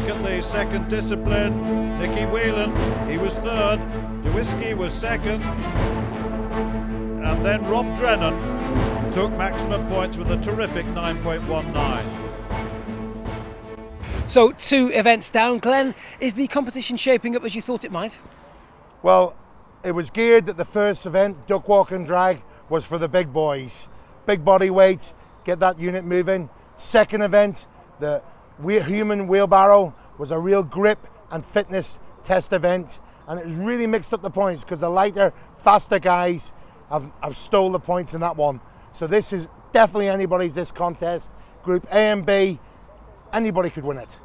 back at the second discipline. Nicky Whelan, he was third. Dewisky was second. And then Rob Brennan took maximum points with a terrific 9.19. So 2 events down. Glenn, is the competition shaping up as you thought it might? Well, it was geared that the first event, duck walk and drag, was for the big boys. Big body weight, get that unit moving. Second event, the human wheelbarrow, was a real grip and fitness test event, and it really mixed up the points because the lighter, faster guys have stole the points in that one. So this is definitely anybody's, this contest. Group A and B, anybody could win it.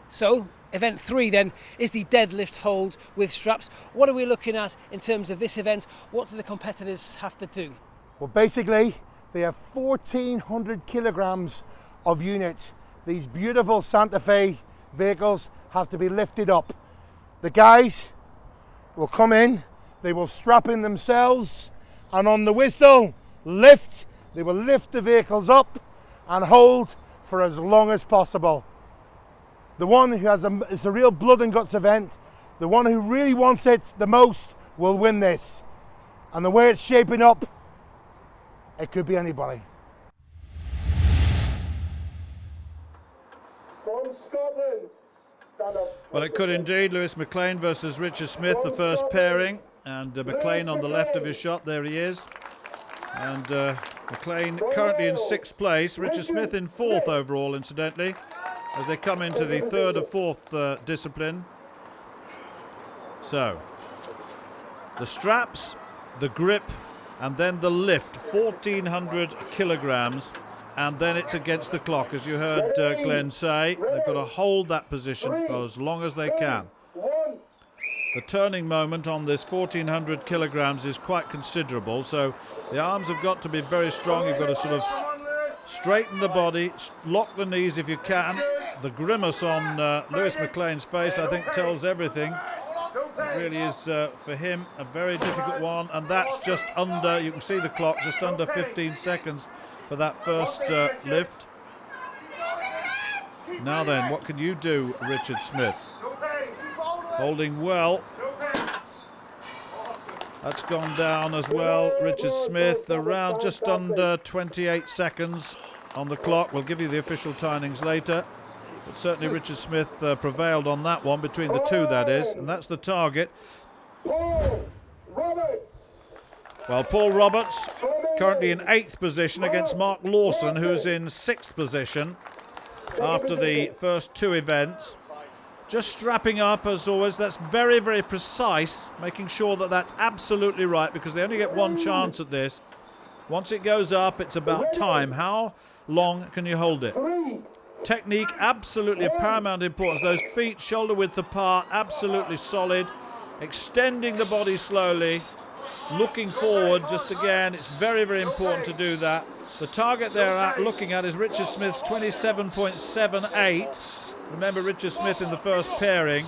So event 3 then is the deadlift hold with straps. What are we looking at in terms of this event? What do the competitors have to do? Well, basically, they have 1,400 kilograms of unit. These beautiful Santa Fe vehicles have to be lifted up. The guys will come in, they will strap in themselves, and on the whistle, lift. They will lift the vehicles up and hold for as long as possible. The one who has it's a real blood and guts event. The one who really wants it the most will win this. And the way it's shaping up, it could be anybody. From Scotland, stand up. Well, it could indeed. Lewis McLain versus Richard Smith, the first pairing. And McLain on the left of his shot, there he is. And McLain currently in 6th place. Richard Smith in 4th overall, incidentally, as they come into the 3rd or 4th discipline. So, the straps, the grip, and then the lift, 1,400 kilograms, and then it's against the clock, as you heard Glenn say. They've got to hold that position for as long as they can. The turning moment on this 1,400 kilograms is quite considerable, so the arms have got to be very strong. You've got to sort of straighten the body, lock the knees if you can. The grimace on Lewis McLain's face, I think, tells everything. It really is, for him, a very difficult one, and that's just under, you can see the clock, just under 15 seconds for that first lift. Now then, what can you do, Richard Smith? Holding well. That's gone down as well. Richard Smith around just under 28 seconds on the clock. We'll give you the official timings later. But certainly Richard Smith prevailed on that one, between the two, that is. And that's the target. Paul Roberts. Well, Paul Roberts currently in 8th position against Mark Lawson, who's in 6th position after the first 2 events. Just strapping up, as always. That's very, very precise, making sure that that's absolutely right, because they only get one chance at this. Once it goes up, it's about time. How long can you hold it? Technique, absolutely of paramount importance. Those feet shoulder width apart, absolutely solid. Extending the body slowly, looking forward. Just again, it's very, very important to do that. The target they're looking at is Richard Smith's 27.78. Remember Richard Smith in the first pairing.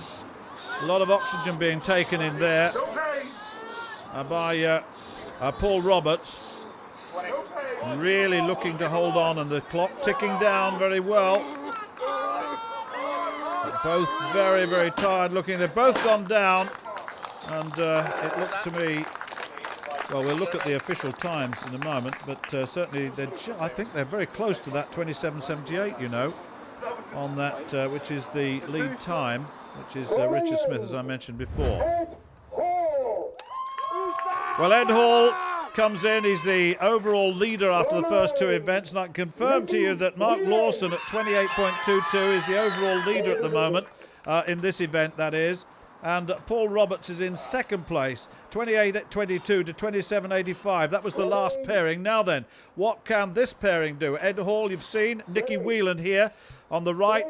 A lot of oxygen being taken in there by Paul Roberts. Really looking to hold on, and the clock ticking down very well. They're both very, very tired looking. They've both gone down, and it looked to me, well, we'll look at the official times in a moment, but certainly I think they're very close to that 27.78, you know, on that, which is the lead time, which is Richard Smith, as I mentioned before. Well, Ed Hall comes in. He's the overall leader after the first 2 events, and I can confirm to you that Mark Lawson at 28.22 is the overall leader at the moment in this event, that is. And Paul Roberts is in 2nd place, 28.22 to 27.85. That was the last pairing. Now then, what can this pairing do? Ed Hall, you've seen. Nicky Whelan here on the right.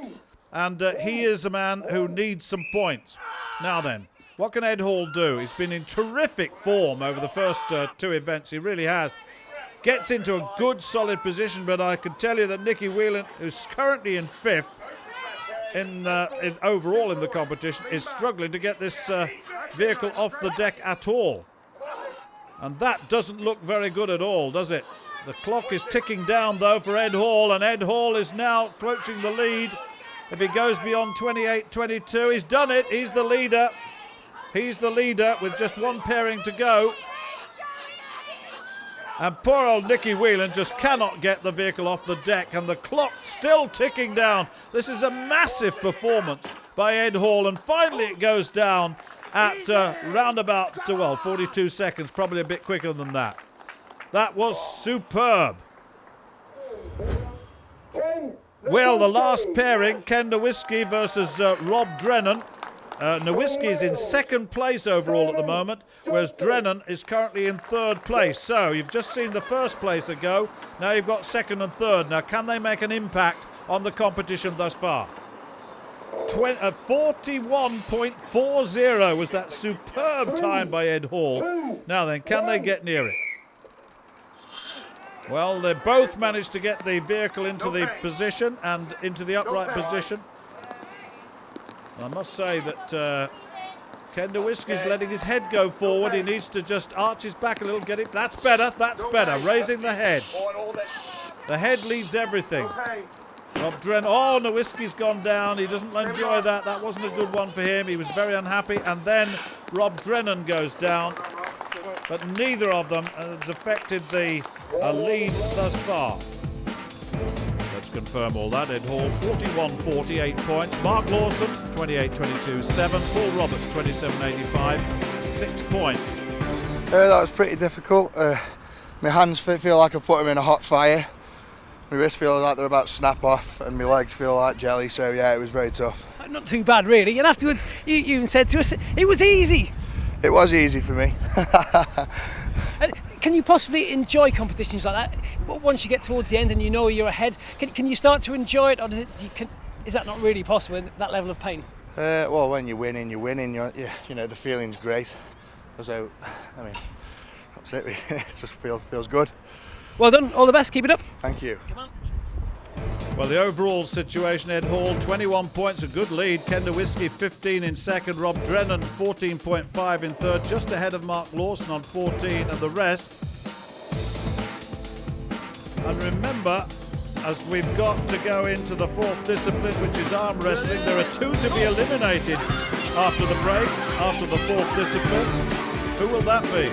And he is a man who needs some points. Now then, what can Ed Hall do? He's been in terrific form over the first 2 events. He really has. Gets into a good, solid position, but I can tell you that Nicky Whelan, who's currently in 5th, in overall in the competition, is struggling to get this vehicle off the deck at all. And that doesn't look very good at all, does it? The clock is ticking down, though, for Ed Hall, and Ed Hall is now approaching the lead If he goes beyond 28-22, he's done it. He's the leader. He's the leader with just one pairing to go. And poor old Nicky Whelan just cannot get the vehicle off the deck, and the clock still ticking down. This is a massive performance by Ed Hall, and finally it goes down at round about, 42 seconds, probably a bit quicker than that. That was superb. Well, the last pairing, Kenda Whiskey versus Rob Brennan. Nowitzki's in second place overall at the moment, whereas Brennan is currently in third place. So you've just seen the first placer go. Now you've got second and third. Now can they make an impact on the competition thus far? 41.40 was that superb time by Ed Hall. Now then, can they get near it? Well, they both managed to get the vehicle into the position and into the upright position. I must say that Kenda Whiskey's letting his head go forward. He needs to just arch his back a little, get it. That's better, that's better. Raising the head. The head leads everything. Rob Brennan, oh, Nowitzki's gone down. He doesn't enjoy that. That wasn't a good one for him. He was very unhappy. And then Rob Brennan goes down. But neither of them has affected the lead thus far. Let's confirm all that. Ed Hall, 41-48 points. Mark Lawson, 28-22, 7. Paul Roberts, 27-85, 6 points. That was pretty difficult. My hands feel like I've put them in a hot fire. My wrists feel like they're about to snap off, and my legs feel like jelly. So yeah, it was very tough. So not too bad, really. And afterwards, you even said to us, it was easy. It was easy for me. Can you possibly enjoy competitions like that once you get towards the end and you know you're ahead? Can you start to enjoy it, or is that not really possible in that level of pain? Well, when you're winning. You know, the feeling's great. So, I mean, that's it. It just feels good. Well done. All the best. Keep it up. Thank you. Come on. Well, the overall situation, Ed Hall, 21 points, a good lead. Kenda Whiskey, 15 in second. Rob Brennan, 14.5 in third, just ahead of Mark Lawson on 14, and the rest. And remember, as we've got to go into the fourth discipline, which is arm wrestling, there are 2 to be eliminated after the break, after the fourth discipline. Who will that be?